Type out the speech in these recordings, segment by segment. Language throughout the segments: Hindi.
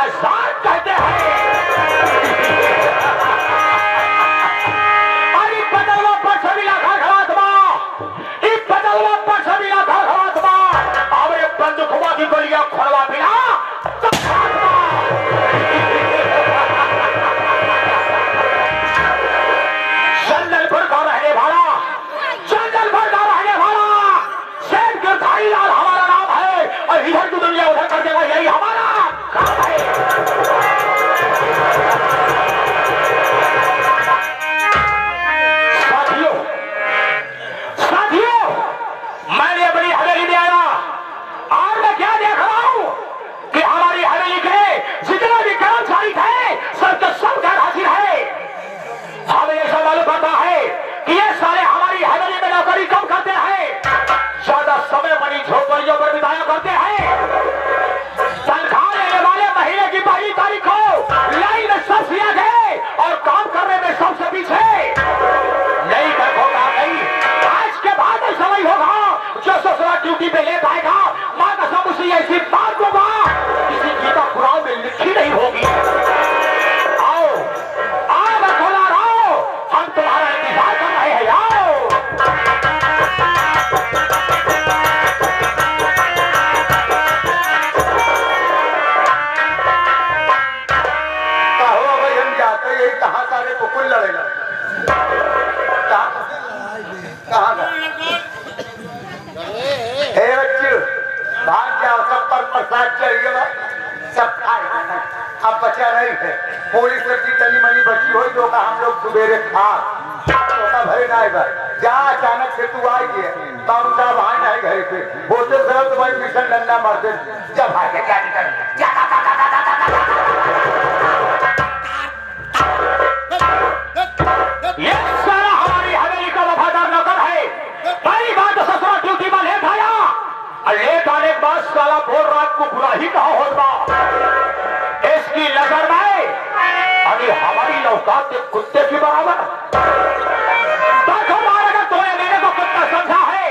आजाद कहते हैं। अरे बदलवा पर सभी आधा घरातमा, इस बदलवा पर सभी आधा घरातमा, आवरे बंदूकवा की गोलियां खोलवा बिना जंगलपुर का रहने वाला, जंगलपुर का रहने वाला शेर गिरधारी लाल हमारा नाम है और इधर की दुनिया उधर कर देगा यही हमारा काम है। साथियों, साथियों, मैंने अपनी हवेली में आया और मैं क्या देख रहा हूं कि हमारी हवेली के जितने भी कर्मचारी थे सबके सब गैर हाजिर है। हमें यह सब मालूम पड़ता है कि ये सारे हमारी हवेली में नौकरी कम करते हैं, ज्यादा समय बड़ी झोपड़ियों पर बिताया करते हैं। तनख्वाह लेने वाले महीने की पहली तारीख को लाइन में सबसे आगे और काम करने में सबसे पीछे। नहीं होगा नहीं, आज के बाद ऐसा नहीं होगा जो ससुराल ड्यूटी पे ले पाएगा मां कसम उसे ऐसी बात होगा किसी गीता पुराण में लिखी नहीं होगी। आओ आओ मैं खोला रहा हूं, हम तुम्हारा इंतजार कर रहे हैं। आओ कहो भाई हम जाते यही कहाँ सारे कुकुल लड़े लड़े कहाँ हे बच्चे भाग जाओ, सब पर प्रसाद चढ़िएगा, सब खाए। अब बचा नहीं है, पूरी सब्जी तनी मनी बची हो तो का हम लोग सुबेरे खा तो भाई ना भाई जा अचानक से तू आई गए बाबू साहब आए ना घर पे बोलते सर तुम्हारी मिशन डंडा मारते जब आके क्या निकल ये सारा हमारी हवेली का वफादार नौकर है। पहली बात ससुराल ड्यूटी में लेट आया और लेट आने के बाद साला बोल रात को बुरा ही कहा होगा। इसकी नजर में अभी हमारी औकात एक कुत्ते की बराबर। देखो मारेगा तूने मेरे को कुत्ता समझा है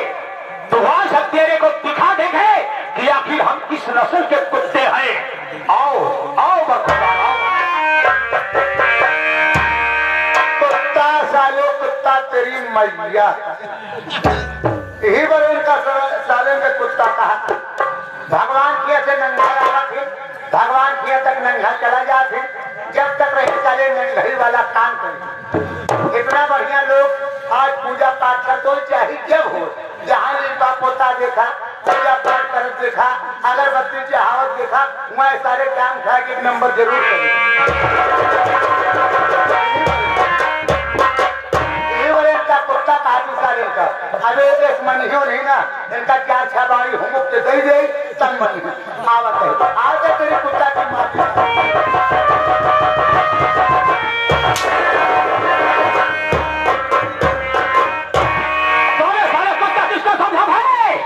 तो वहां से तेरे को दिखा देंगे कि आखिर हम किस नस्ल के कुत्ते हैं। आओ आओ बखुदा आओ। कुत्ता सालो कुत्ता तेरी मैया यही बार इनका साले में कुत्ता कहा। भगवान किया से नंगा रहा फिर भगवान किया तक नंगा चला जा फिर जब तक रहे चले नंगाई वाला काम करे। इतना बढ़िया लोग आज पूजा पाठ कर तो चाहे जब हो जहाँ लिपा पोता देखा पूजा पाठ कर देखा अगरबत्ती चढ़ावत देखा वहाँ सारे काम खा के एक नंबर जरूर करेगा। कुत्ता काफी सारे का अबे एक मनियो नहीं ना इनका क्या छह बारी हुमुक के दे दे तन मन आवत है आज तेरी कुत्ता की माफी। तोने साले कुत्ता किसको समझा भाई?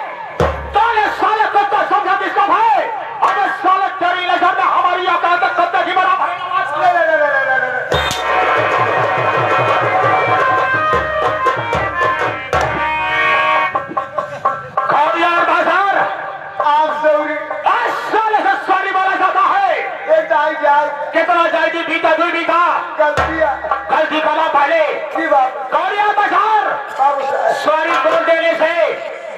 तोने साले कुत्ता समझा किसको भाई? अबे साले तेरी नजर में हमारी औकात कुत्ते की बराबर है। कितना जाएगी बीता दुई बीता गलती करना पहले गौरिया बाजार सॉरी बोल देने से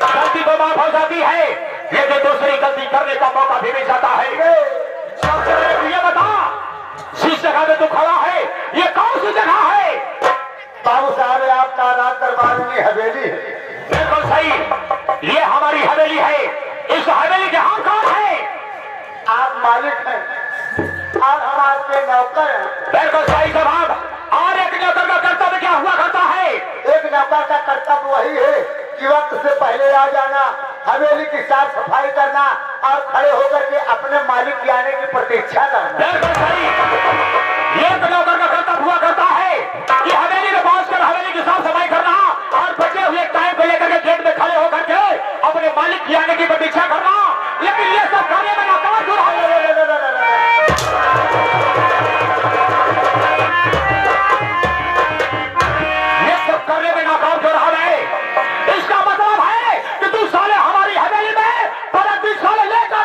गलती तो माफ हो जाती है लेकिन दूसरी गलती करने का मौका भी मिल जाता है। ये बता जिस जगह में तू खड़ा है ये कौन सी जगह है? बाबू साहब आपका रात दरबार की हवेली है। बिल्कुल सही, ये हमारी हवेली है। इस हवेली के हम कौन है? आप मालिक हैं और हम आपके नौकर हैं। बिल्कुल सही जवाब। और एक नौकर का कर्तव्य क्या हुआ करता है? एक नौकर का कर्तव्य वही है कि वक्त से पहले आ जाना, हवेली की साफ सफाई करना और खड़े होकर के अपने मालिक के आने की प्रतीक्षा करना। बिल्कुल सही। एक नौकर का कर्तव्य हुआ करता है कि हवेली में पहुंचकर हवेली की साफ सफाई करना और बचे हुए टाइम को लेकर के गेट में खड़े होकर के अपने मालिक के आने की प्रतीक्षा करना। लेकिन ये सब करने में नाकाम क्यों रहा? ये सब करने में नाकाम क्यों रहा है? इसका मतलब है कि तू साले हमारी हवेली में पर साले लेकर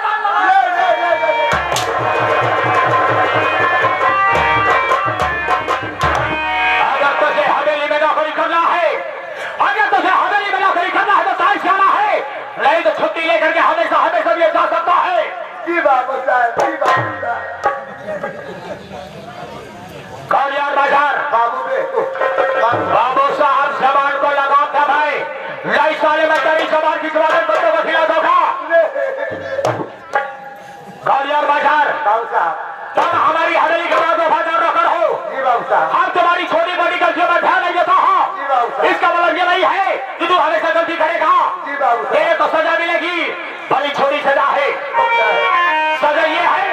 कौलियार बाजार बाबू साहब जबान को लगाम था भाई। लाई साले में तेरी जबान की जबान बंदों को खिला दोगा। कौलियार बाजार तुम हमारी हवेली के बाद वफादार नौकर हो। हम तुम्हारी छोटी बड़ी गलतियों पर ध्यान नहीं देता हूँ। इसका मतलब ये नहीं है कि तू हमेशा गलती करेगा। तेरे तो सजा मिलेगी, बड़ी छोटी सजा है। सजा ये है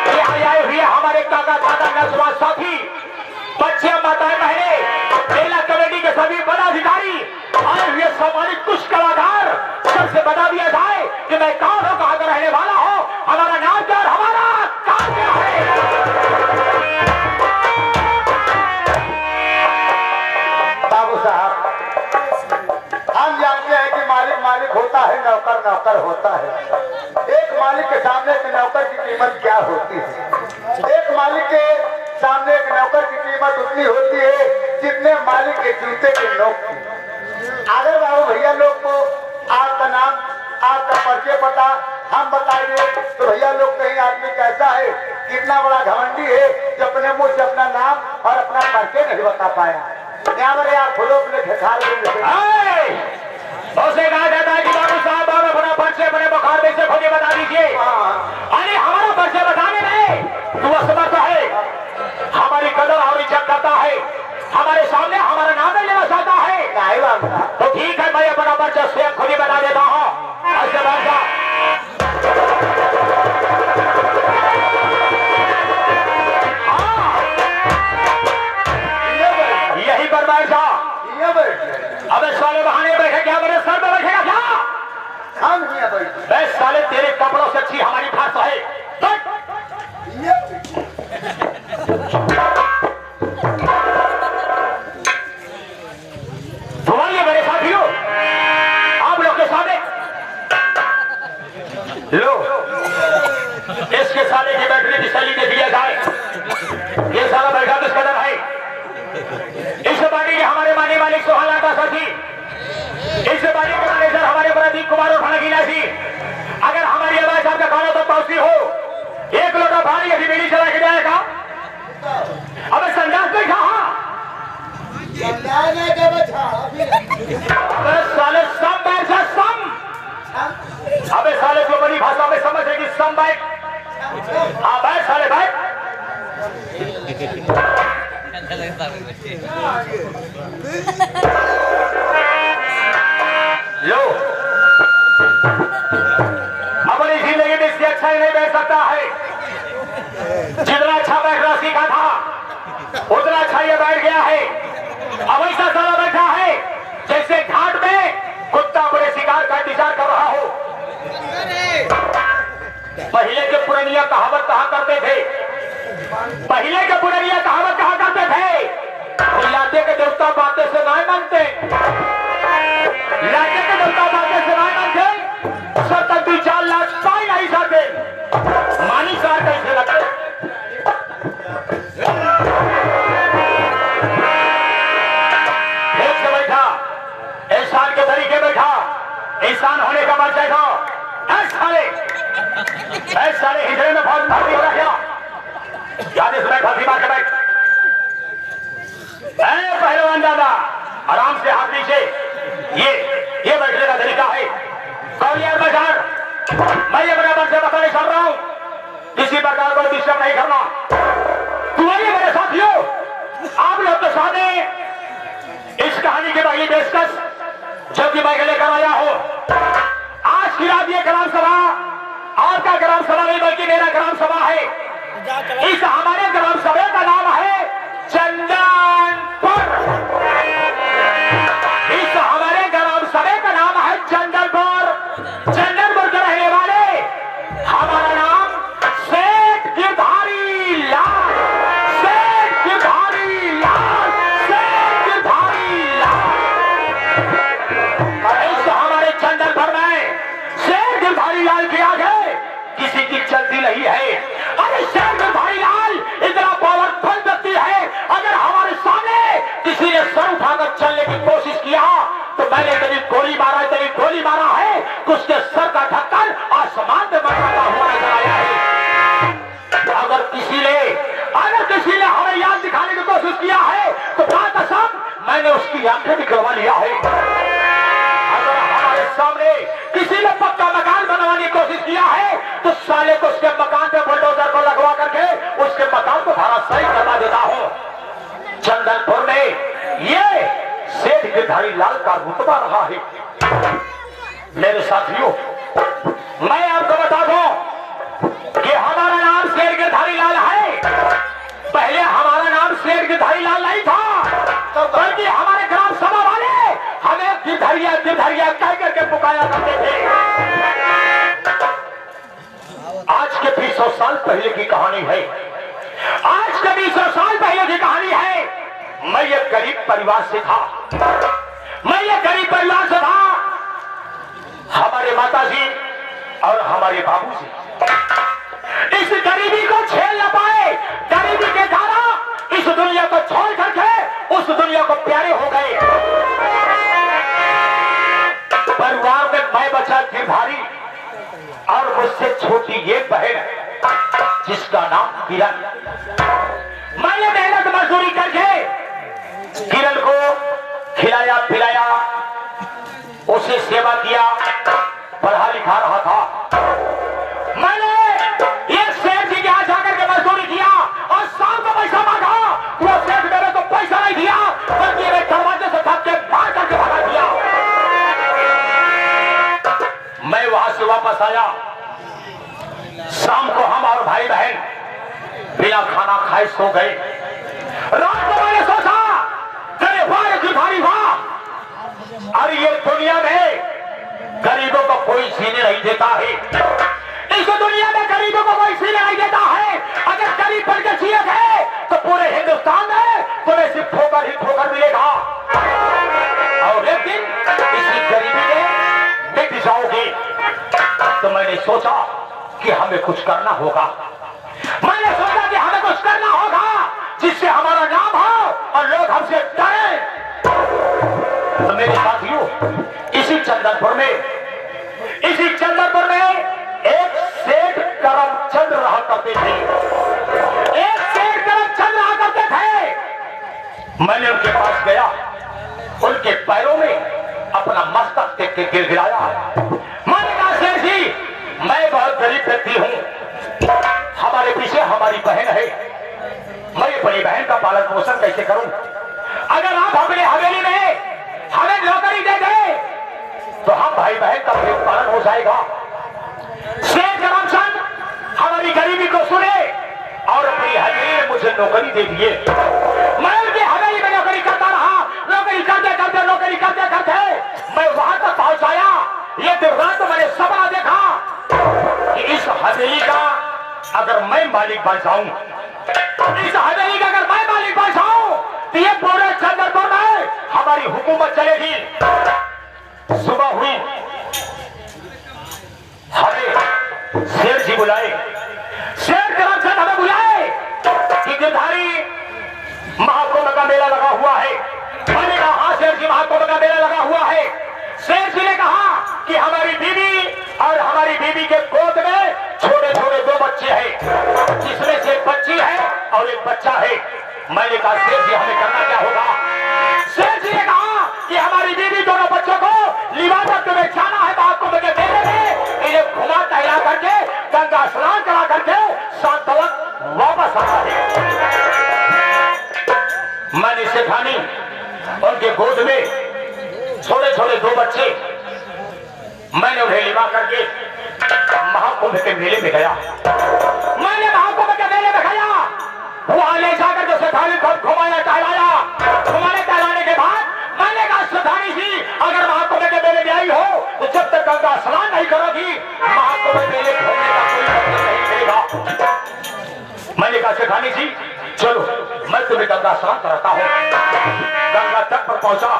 कि आए हुए हमारे काका दादा नौजवान साथी, बच्चे, माताएं, बहनें, मेला कमेटी के सभी पदाधिकारी, आए हुए सम्मानित कुछ कलाकार, सबसे बता दिया जाए कि मैं कौन हूँ, कहाँ का रहने वाला हूँ, हमारा नाम क्या और हमारा काम क्या है। बाबू साहब, हम जानते हैं कि मालिक मालिक होता है, नौकर नौकर होता है। एक मालिक के सामने एक नौकर की कीमत क्या होती है? एक मालिक के सामने एक नौकर की कीमत उतनी होती है जितने मालिक के जूते के नोक की। अगर बाबू भैया लोग को आपका नाम, आपका परिचय पता हम बताएंगे तो भैया लोग कहीं आदमी कैसा है, कितना बड़ा घमंडी है जो अपने मुंह से अपना नाम और अपना परिचय नहीं बता पाया। यहाँ पर आप खुद अपने ढेखार उसे कहा जाता है कि बाबू साहब आप अपना परिचय बड़े बुखार में से खुद ही बता दीजिए। अरे हमारा परिचय बताने में तू असमर्थ है, हमारी कदर और इज्जत करता है, हमारे सामने हमारा नाम नहीं लेना चाहता है। तो ठीक है, मैं अपना परिचय स्वयं खुद ही बता देता हूँ। ऐसे बैठ जा। यही पर बैठ जा। अबे साले बहाने बैठे क्या, मेरे सर पे बैठेगा क्या? हम यहाँ बैठे। बस साले तेरे कपड़ों से अच्छी हमारी ठाट तो है। तुम्हारे मेरे साथियों, आप लोग के सामने लो इसके साले की बैठने की शैली देख लिया जाए। ये साला बैठा किस कदर है। इस पार्टी के हमारे मानी मालिक सोहाना का साथी, इस पार्टी के मैनेजर हमारे प्रदीप कुमार और खाना जी। अगर हमारी आवाज आपका खाना तो पहुंचती हो, एक लोटा पानी अभी बीड़ी चला के जाएगा। अब संन्यास में कहा साले सम बैठा सम। अबे साले जो बड़ी भाषा में समझ है कि सम बैठ। हाँ बैठ साले बैठ। लो अपनी जिंदगी में इससे अच्छा ही नहीं बैठ सकता है। जितना अच्छा बैठना सीखा था उतना अच्छा ये बैठ गया है। अब ऐसा साला बैठा है जैसे घाट में कुत्ता बड़े शिकार का इंतजार कर रहा हो। पहले के पुरानिया कहावत कहा करते थे, पहले के पुरानिया कहावत कहा करते थे, लाते के देवता बातें से नहीं मानते, लाते के देवता बातें से नहीं मानते, सत्तर 2-4 लाख पाई नहीं जाते, मानी कार कैसे लगते। एक से बैठा इंसान के तरीके बैठा, इंसान होने का मर्ज है। साले हिजड़े में बहुत भर्ती हो रहा क्या? याद इसमें फांसी मार के बैठ। पहलवान दादा आराम से हाथ नीचे। ये बैठने का तरीका है। कौलियार बाजार, मैं ये बराबर से बताने चल रहा हूं, किसी प्रकार को डिस्टर्ब नहीं करना। तुम्हारे मेरे साथियों, आप लोग के सामने इस कहानी की पहली पेशकश जो कि मैं लेकर आया हूं। आज की रात ये ग्राम सभा आपका ग्राम सभा नहीं बल्कि मेरा ग्राम सभा है। इस हमारे ग्राम सभा का नाम है चंदनपुर। इस हमारे ग्राम सभा का नाम है चंदनपुर। चंदनपुर के रहने वाले, हमारा नाम सेठ गिरधारी लाल, सेठ गिरधारी लाल, सेठ गिरधारी लाल। इस हमारे चंदनपुर में सेठ गिरधारी लाल के आगे किसी की चलती नहीं है। अरे सेठ गिरधारी लाल मैंने उसकी आंखें निकलवा लिया है। अगर हमारे सामने किसी ने पक्का मकान बनवाने की कोशिश किया है तो साले को उसके मकान पे बुलडोजर को लगवा करके उसके मकान को धराशायी करवा देता हूं। चंदनपुर में ये सेठ गिरधारी लाल का रुतबा रहा है। मेरे साथियों, मैं आपको बता दूं कि हमारा नाम शेर गिरधारी लाल है। पहले हमारा नाम शेर गिरधारी लाल नहीं था, तो बल्कि हमारे ग्राम सभा वाले हमें गिरधरिया गिरधरिया कह करके पुकारा करते थे। आज के 200 साल पहले की कहानी है। आज के 200 साल पहले की कहानी है। मैं ये गरीब परिवार से था। मैं ये गरीब परिवार से था। हमारे माताजी और हमारे बाबूजी इस गरीबी को झेल न पाए। गरीबी के कारण इस दुनिया को छोड़ करके उस दुनिया को प्यारे हो गए। परिवार में मैं बचा गिरधारी और मुझसे छोटी ये बहन जिसका नाम किरण। मैंने मेहनत मजदूरी करके किरण को खिलाया पिलाया, उसे सेवा किया, पढ़ा लिखा रहा था। मैंने एक सेठ जी के यहाँ जाकर के मजदूरी किया और शाम को पैसा मांगा। वो सेठ मेरे को पैसा नहीं दिया बल्कि मेरे दरवाजे से धक्के मार करके भगा दिया। मैं वहां से वापस आया। शाम को हम और भाई बहन बिना खाना खाए सो गए। रात को मैंने सोचा, अरे वाह गिरधारी वाह, और ये दुनिया में गरीबों को कोई सीने नहीं देता है। इस दुनिया में गरीबों को कोई सीने नहीं देता है। अगर गरीब बन के जिए थे तो पूरे हिंदुस्तान में तुम्हें सिर्फ ठोकर ही ठोकर मिलेगा और एक दिन इसी गरीबी में मिट जाओगे। तो मैंने सोचा कि हमें कुछ करना होगा। मैंने सोचा कि हमें कुछ करना होगा जिससे हमारा नाम हो और लोग हमसे डरें। तो मेरे साथियों, इसी चंदनपुर में एक सेठ करमचंद रहा करते थे। एक सेठ करमचंद रहा करते थे। मैंने उनके पास गया, उनके पैरों में अपना मस्तक टेक के गिड़गिड़ाया। मैंने कहा, सेठ जी, मैं बहुत गरीब व्यक्ति हूं। हमारे पीछे हमारी बहन है। मैं अपनी बहन का पालन पोषण कैसे करूं? अगर आप अपने हवेली में हमें नौकरी दे दे तो हम भाई बहन का पेट पालन हो जाएगा। सेठ करमचंद हमारी गरीबी को सुने और अपनी हवेली में मुझे नौकरी दे दिए। मैं उनकी हवेली में नौकरी करता रहा। नौकरी करते करते मैं वहां तक पहुंच आया। ये दिन रात मैंने सपना देखा कि इस हवेली का अगर मैं मालिक बन जाऊं, इस हवेली का अगर मैं मालिक बन जाऊं तो ये पूरे चंदनपुर में हमारी हुकूमत चलेगी। सुबह हुई, हमें शेर जी बुलाए। शेर करमचंद हमें बुलाए कि गिरधारी महाकुंभ का मेला लगा हुआ है। मैंने कहा, हाँ शेर जी, महाकुंभ का मेला लगा हुआ है। शेर जी ने कहा कि हमारी बीवी और हमारी बीवी के गोद में छोटे छोटे 2 बच्चे हैं, जिसमें से एक बच्ची है और एक बच्चा है। मैंने कहा, शेर जी, हमें करना क्या होगा? शेर जी ने कहा कि हमारी बीवी दोनों बच्चों को लिबास तुम्हें जाना है महाकुंभ के मेले में। इन्हें घुमा टहला करके गंगा स्नान करा करके शाम तक वापस आना है। मैंने सेठानी उनके गोद में छोटे छोटे 2 बच्चे, मैंने उन्हें लिबा करके महाकुंभ के मेले में गया। मैंने महाकुंभ के मेले में गया, वहां ले जाकर के सेठानी को घुमाया टहलाया। घुमाने टहलाने के बाद मैंने कहा, सेठानी जी, अगर महाकुंभ के मेले में आई हो तो जब तक गंगा स्नान नहीं करोगी महाकुंभ मेले घूमने का कोई मतलब नहीं मिलेगा। मैंने कहा, सेठानी जी चलो, मैं तुम्हें गंगा स्नान कराता हूं। गंगा तट पर पहुंचा,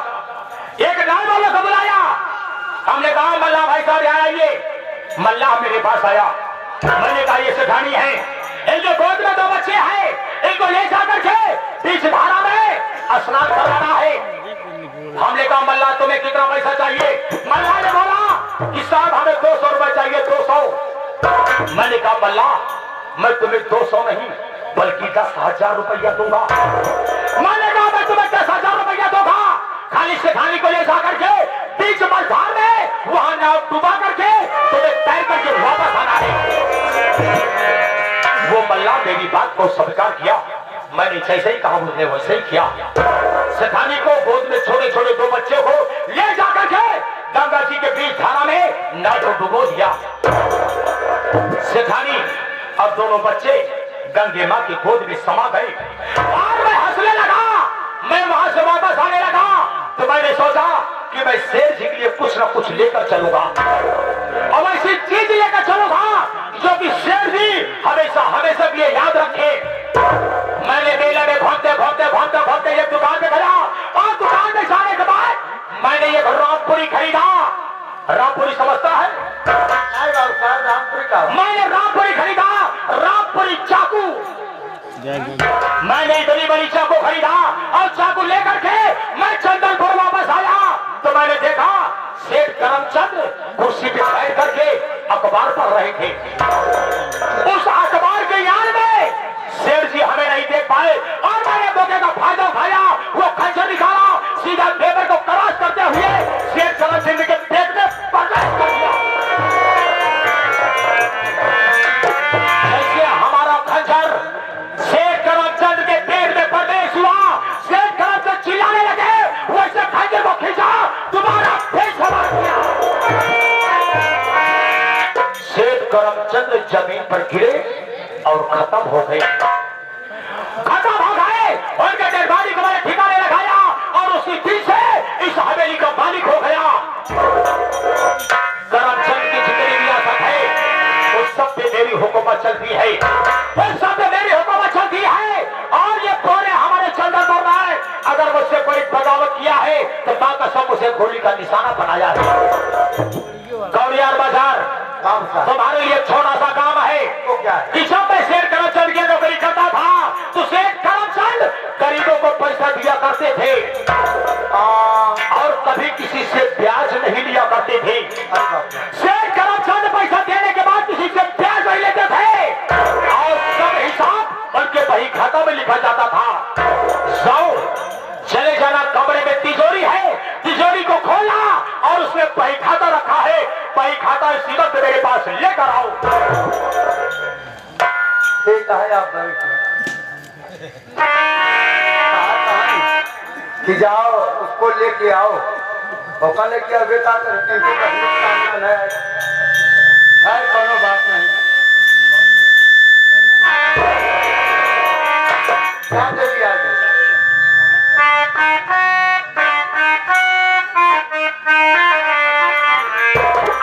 एक गांव वालों को बुलाया। हमने कहा, मल्ला भाई साहब यहाँ आइए। मल्ला मेरे पास आया। मैंने कहा, ये सेठानी है, इनके गोद में 2 बच्चे हैं, इनको ले जाकर के बीच धारा में स्नान कराना है। हमने कहा, मल्ला तुम्हें कितना पैसा चाहिए? मल्ला ने बोला कि साहब हमें 200 रुपए चाहिए, 200। मैंने कहा, मल्ला मैं तुम्हें 200 नहीं बल्कि 10,000 रुपया दूंगा। मैंने कहा, मैं तुम्हें 10,000 रुपया दूंगा खाली सेठानी को ले जा करके बीच मझधार में वहां नाव डुबा करके तुम्हें तैर करके वापस आना है। वो मल्लाह मेरी बात को स्वीकार किया। मैंने जैसे ही कहा उसने वैसे ही किया। सेठानी को गोद में छोटे छोटे दो बच्चे को ले जाकर के गंगा जी के बीच धारा में नाव को डुबो दिया। सेठानी अब दोनों बच्चे गंगे मां की गोद में समा गए और मैं हंसने लगा। मैं वहां से वापस आने लगा तो मैंने सोचा कि मैं शेर जी के लिए कुछ न कुछ लेकर चलूंगा और ऐसी चीज लेकर चलूंगा जो कि शेर जी हमेशा हमेशा के लिए याद रखे। मैंने मेले में घूमते घूमते घूमते घूमते एक दुकान में गया और दुकान में जाने के बाद मैंने एक रामपुरी खरीदा। रामपुरी समझता है? रामपुरी का मैंने रामपुरी खरीदा, रामपुरी चाकू। मैंने इतनी बड़ी चाकू खरीदा और चाकू लेकर के मैं चंदनपुर वापस आया तो मैंने देखा सेठ करमचंद कुर्सी पे बैठ करके अखबार पढ़ रहे थे। उस अखबार के याद में सेठ जी हमें नहीं देख पाए और मैंने मौके का फायदा उठाया। वो खंजर निकाला, सीधा देवर को क्रॉस करते हुए सेठ करमचंद के पेट में प्रवेश कर दिया। जैसे हमारा खंजर सेठ करमचंद के पेट में प्रवेश हुआ, सेठ करमचंद चिल्लाने लगे, वैसे खंजर को खींचा, दोबारा फिर सवार किया। सेठ करमचंद जमीन पर गिरे और खत्म हो गए। उनके डेड बॉडी को मैंने ठिकाने लगाया और उसी दिन से इस हवेली का मालिक हो गया। करमचंद की जितनी रियासत है उस सब पे मेरी हुकूमत चलती है, उस सब पे मेरी हुकूमत चलती है। और ये पूरे हमारे चंदनपुर में अगर मुझसे कोई बगावत किया है तो बाका सब उसे गोली का निशाना बनाया है। गौरियार बाजार तुम्हारे लिए छोटा सा काम है कि जब मैं सेठ करमचंद की नौकरी करता था तो सेठ करमचंद गरीबों को पैसा दिया करते थे और कभी किसी से ब्याज नहीं लिया करते थे। सेठ करमचंद पैसा देने के बाद किसी से ब्याज नहीं लेते थे और सब हिसाब उनके बही खाता में लिखा जाता था। चले जाना, कमरे में तिजोरी है, तिजोरी को खोला और उसमें बही खाता रखा है। बही खाता सीधा मेरे पास लेकर आओ। ठीक है आप कि जाओ उसको लेके आओ, मौका लेके आओ बेटा कोनो बात नहीं। क्या देवी आ गई?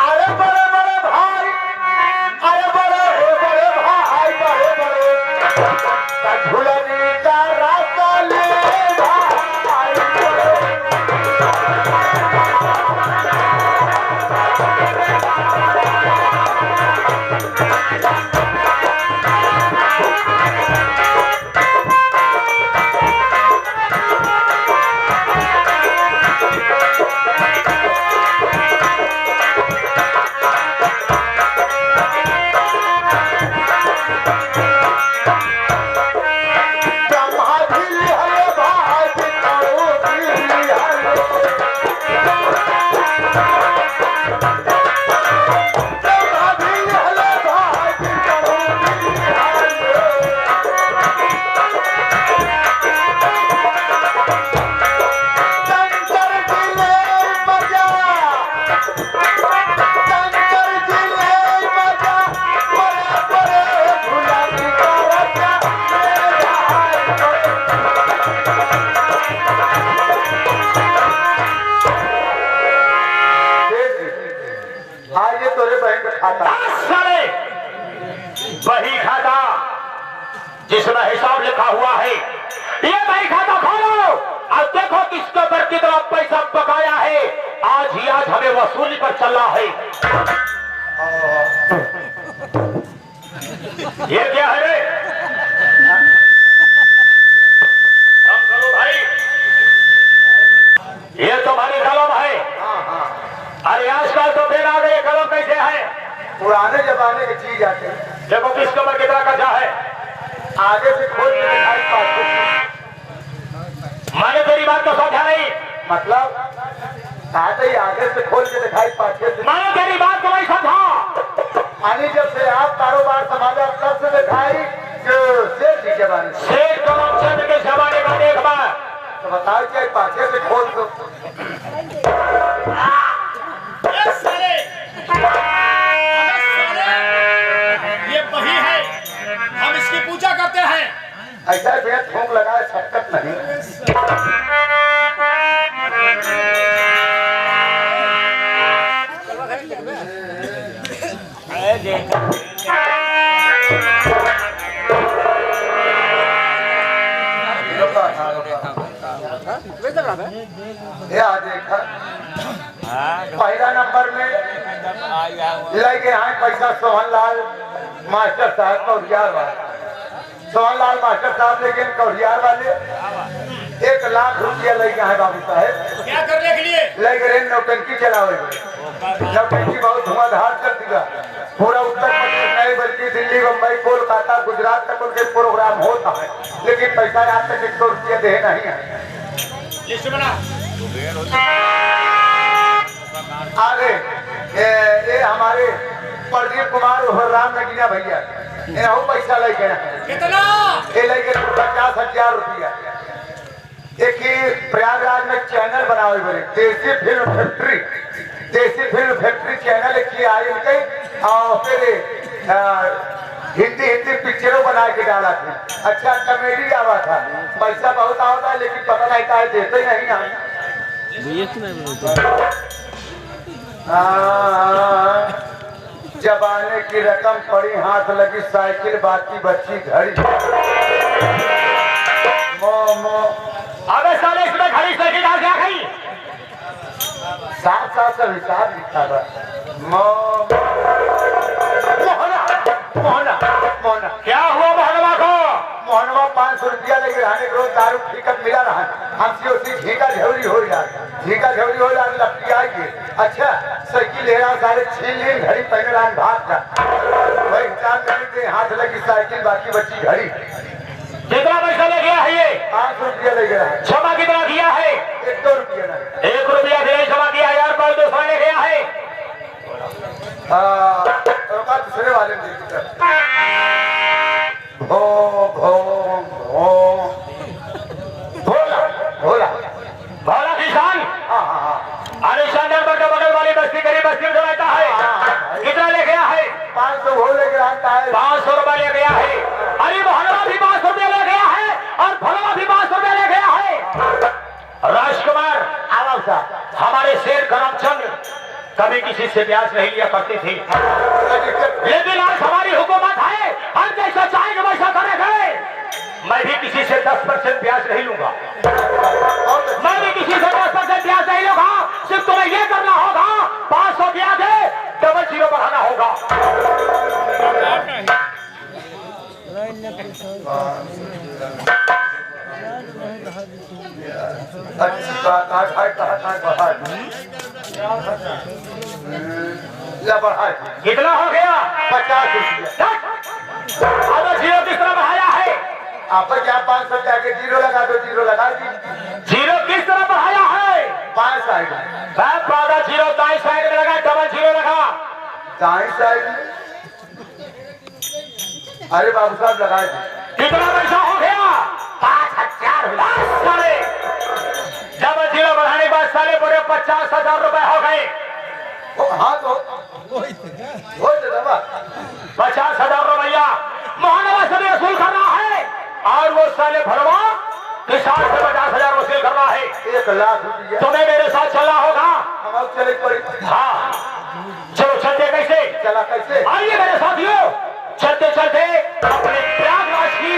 अरे बड़े बड़े भाई, अरे बड़े भाई, बड़े झूलने का रास्ता ले बही खाता जिसमें हिसाब लिखा हुआ है, ये बही खाता खोलो और देखो किसके ऊपर कितना पैसा बकाया है। आज ही आज हमें वसूली पर चलना है। ये क्या है रे? कम करो भाई, ये तुम्हारी कलम है। अरे आजकल तो फिर आ गए, कलम कैसे है? पुराने जमाने की चीज आते हैं। देखो किस कमर कितना कचा है, आगे से खोल के दिखाई पाते। मैंने तेरी बात को समझा नहीं। मतलब कहा तो आगे से खोल के दिखाई पाछे से। मैंने तेरी बात को नहीं समझा। आनी जब से आप कारोबार संभाला तब से दिखाई कि शेर की जबानी से। शेर करमचंद के जमाने का देख बार तो बताओ चाहे पाछे से खोल दो। ये वही है, हम इसकी पूजा करते हैं। ऐसा बेहद थूक लगाए छटकत नहीं। देखा पहला नंबर में लगे हैं पैसा सोहन लाल मास्टर साहब कौरियार वाले। सोहन लाल मास्टर साहब लेकिन कौरियार वाले 1 लाख रुपया लगे हैं बाबू साहेब। क्या करने के लिए? लगे रहे नौटंकी चलावे। नौटंकी बहुत धुआंधार चलती है। पूरा उत्तर प्रदेश नहीं बल्कि दिल्ली, मुंबई, कोलकाता, गुजरात तक उनके प्रोग्राम होता है, लेकिन पैसा आज तक 100 रुपया दे नहीं है। लिस्ट बना। आगे ये हमारे प्रदीप कुमार और राम नगीना भैया इन्हों पैसा ले गए हैं। कितना? ये ले गए 50,000 रुपया। एक ही प्रयागराज में चैनल बनाए बने देसी फिल्म फैक्ट्री। देसी फिल्म फैक्ट्री चैनल की आई गई और फिर हिंदी पिक्चरों बना के डाला था। अच्छा कॉमेडी आवा था। पैसा बहुत आता है लेकिन पता नहीं था देते ही नहीं हम। जबाने की रकम पड़ी हाथ लगी साइकिल बाकी बच्ची घड़ी। अबे साले इसमें घड़ी साइकिल डाल क्या गई? साथ साथ सब हिसाब लिखा था। मोहना क्या हुआ मोहनवा को? मोहनवा 500 रुपया लेके रहने रोज दारू टिकट मिला रहा। हमसे उसी झीका झौरी हो रहा लपटी आएगी। अच्छा साइकिल ले रहा सारे छीन ली घड़ी पहने रहा भाग का वही हिसाब नहीं हाथ लगी साइकिल बाकी बच्ची घड़ी। कितना पैसा ले गया है ये? 500 रुपया ले गया है। जमा कितना किया है? 1-2 रुपया नहीं। 1 रुपया दे जमा किया यार। कल 200 ले गया है। दूसरे वाले भो भो भो भोला भोला भोला किसान। अरे शानदार बगल वाली बस्ती गरीब बस्ती में रहता है। कितना ले गया है? 500 वो लेके आता है। 500 रुपया ले गया है। अरे मोहनवा भी 500 रुपया ले गया है और भोलवा भी 500 रुपया ले गया है। राजकुमार आवाज साहब हमारे शेर करमचंद कभी किसी से ब्याज नहीं लिया करती थी, लेकिन आज हमारी हुकूमत है, हम जैसा चाहेंगे वैसा करेंगे। मैं भी किसी से 10% ब्याज नहीं लूंगा। मैं भी किसी से 10% ब्याज नहीं लूंगा। सिर्फ तुम्हें ये करना होगा 500 ब्याज है 00 बढ़ाना होगा। कितना हो गया? 50 रुपया। अब 0 किस तरह बढ़ाया है? आप क्या 500 जाके 0 लगा दो। 0 लगा दी। 0 किस तरह बढ़ाया है? 5 साइड मैं पादा 0 दाई साइड में लगा 00 लगा। दाई साइड। अरे बाबू साहब लगाए थे। कितना पैसा हो गया? 5000 साले। 00 बढ़ाने के बाद साले पूरे 50,000 रुपए हो गए। हाँ तो हो 50,000 रुपया मोहनवा से भी वसूल करना है और वो साले भरवा किसान से 50,000 वसूल करना है। 1 लाख रुपया। तुम्हें मेरे साथ चलना होगा। हम अब चले पड़ी। हाँ चलो चलते कैसे? चला कैसे? आइए मेरे साथियों, चलते चलते अपने प्रयागराज की